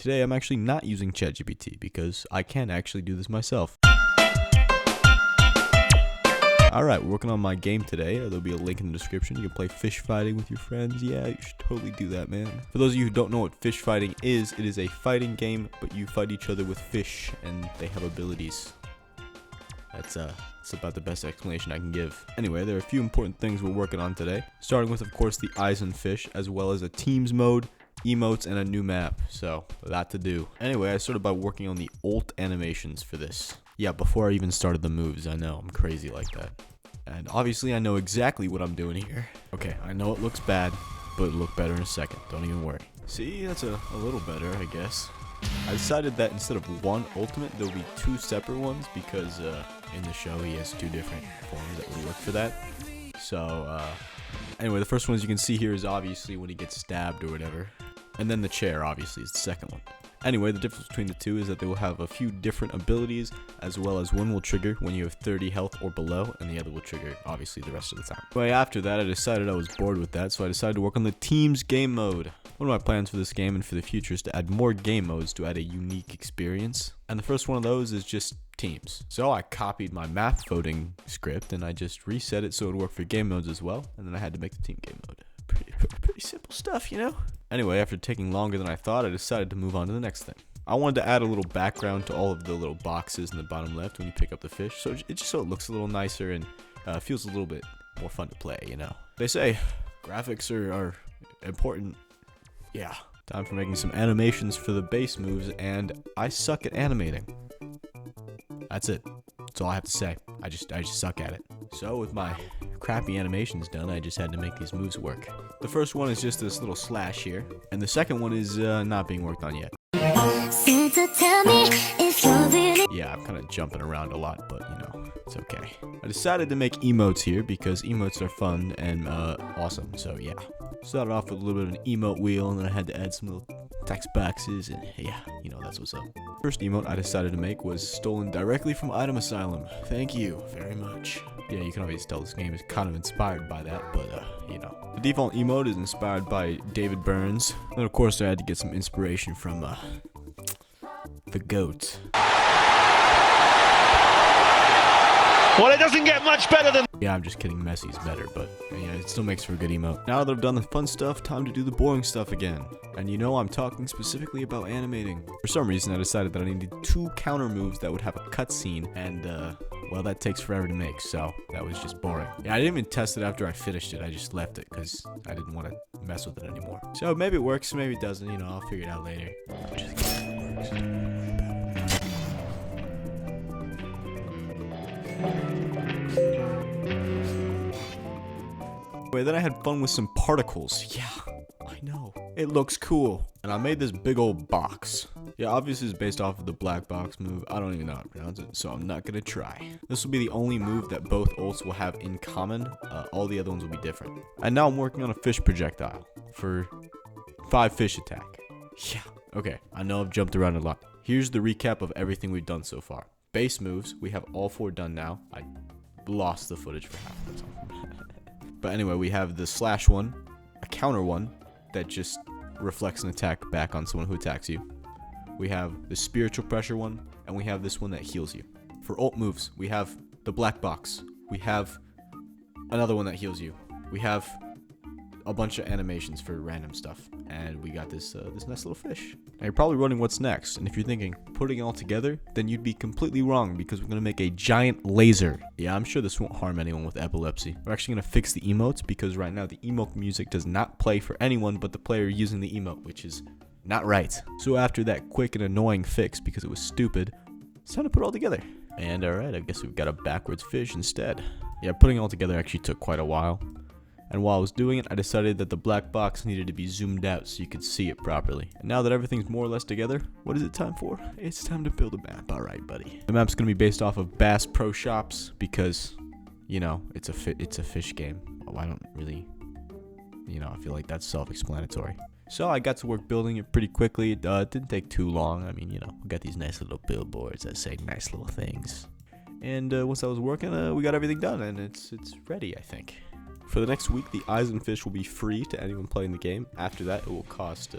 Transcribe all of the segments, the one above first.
Today I'm actually not using ChatGPT because I can actually do this myself. Alright, we're working on my game today. There'll be a link in the description. You can play fish fighting with your friends. Yeah, you should totally do that, man. For those of you who don't know what fish fighting is, it is a fighting game, but you fight each other with fish, and they have abilities. That's about the best explanation I can give. Anyway, there are a few important things we're working on today. Starting with, of course, the Aizen fish, as well as a teams mode, emotes, and a new map. So, a lot to do. Anyway, I started by working on the ult animations for this. Yeah, before I even started the moves. I know, I'm crazy like that. And obviously I know exactly what I'm doing here. Okay, I know it looks bad, but it'll look better in a second. Don't even worry. See, that's a little better, I guess. I decided that instead of one ultimate, there'll be two separate ones because in the show he has two different forms that would work for that. So, anyway, the first one, as you can see here, is obviously when he gets stabbed or whatever. And then the chair, obviously, is the second one. Anyway, the difference between the two is that they will have a few different abilities, as well as one will trigger when you have 30 health or below, and the other will trigger, obviously, the rest of the time. Anyway, after that, I decided I was bored with that, so I decided to work on the teams game mode. One of my plans for this game and for the future is to add more game modes to add a unique experience. And the first one of those is just teams. So I copied my map voting script, and I just reset it so it would work for game modes as well, and then I had to make the team game mode. Pretty simple stuff, you know? Anyway, after taking longer than I thought, I decided to move on to the next thing. I wanted to add a little background to all of the little boxes in the bottom left when you pick up the fish, so it looks a little nicer and feels a little bit more fun to play, you know? They say graphics are important. Yeah, time for making some animations for the base moves, and I suck at animating. That's it. That's all I have to say. I just suck at it. So with my crappy animations done, I just had to make these moves work. The first one is just this little slash here, and the second one is not being worked on yet. Yeah, I'm kind of jumping around a lot, but you know, it's okay. I decided to make emotes here because emotes are fun and awesome, so yeah. Started off with a little bit of an emote wheel, and then I had to add some little text boxes, and yeah, you know, that's what's up. First emote I decided to make was stolen directly from Item Asylum. Thank you very much. Yeah, you can obviously tell this game is kind of inspired by that, but you know. The default emote is inspired by David Burns, and of course I had to get some inspiration from the GOAT. Well, it doesn't get much better than... Yeah, I'm just kidding, Messi's better, but yeah, it still makes for a good emote. Now that I've done the fun stuff, time to do the boring stuff again. And you know, I'm talking specifically about animating. For some reason, I decided that I needed two counter moves that would have a cutscene, and well, that takes forever to make, so that was just boring. Yeah, I didn't even test it after I finished it. I just left it because I didn't want to mess with it anymore. So maybe it works, maybe it doesn't, you know, I'll figure it out later. Just kidding, it works. Anyway, then I had fun with some particles. Yeah, I know. It looks cool. And I made this big old box. Yeah, obviously it's based off of the black box move. I don't even know how to pronounce it, so I'm not gonna try. This will be the only move that both ults will have in common. All the other ones will be different. And now I'm working on a fish projectile for 5 fish attack. Yeah, okay, I know I've jumped around a lot. Here's the recap of everything we've done so far. Base moves, we have all 4 done now. I lost the footage for half of it. But anyway, we have the slash one, a counter one that just reflects an attack back on someone who attacks you. We have the spiritual pressure one, and we have this one that heals you. For ult moves, we have the black box. We have another one that heals you. We have a bunch of animations for random stuff, and we got this this nice little fish. Now you're probably wondering what's next, and if you're thinking putting it all together, then you'd be completely wrong because we're gonna make a giant laser. Yeah, I'm sure this won't harm anyone with epilepsy. We're actually gonna fix the emotes because right now the emote music does not play for anyone but the player using the emote, which is not right. So after that quick and annoying fix because it was stupid, it's time to put it all together. And alright, I guess we've got a backwards fish instead. Yeah, putting it all together actually took quite a while. And while I was doing it, I decided that the black box needed to be zoomed out so you could see it properly. And now that everything's more or less together, what is it time for? It's time to build a map. Alright, buddy. The map's going to be based off of Bass Pro Shops because, you know, it's a fish game. Oh, I don't really, you know, I feel like that's self-explanatory. So I got to work building it pretty quickly. It didn't take too long. I mean, you know, we got these nice little billboards that say nice little things. And once I was working, we got everything done, and it's ready, I think. For the next week, the Aizen fish will be free to anyone playing the game. After that, it will cost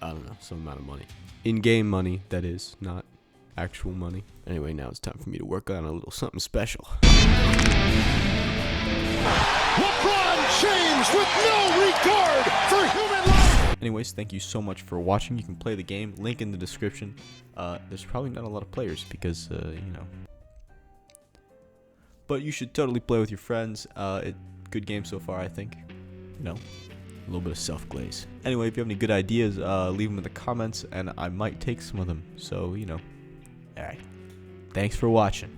I don't know, some amount of money. In-game money, that is, not actual money. Anyway, now it's time for me to work on a little something special. LeBron James with no regard for human life. Anyways, thank you so much for watching. You can play the game, link in the description. There's probably not a lot of players because, you know. But you should totally play with your friends. Good game so far, I think. You know, a little bit of self-glaze. Anyway, if you have any good ideas, leave them in the comments, and I might take some of them. So, you know. Alright. Thanks for watching.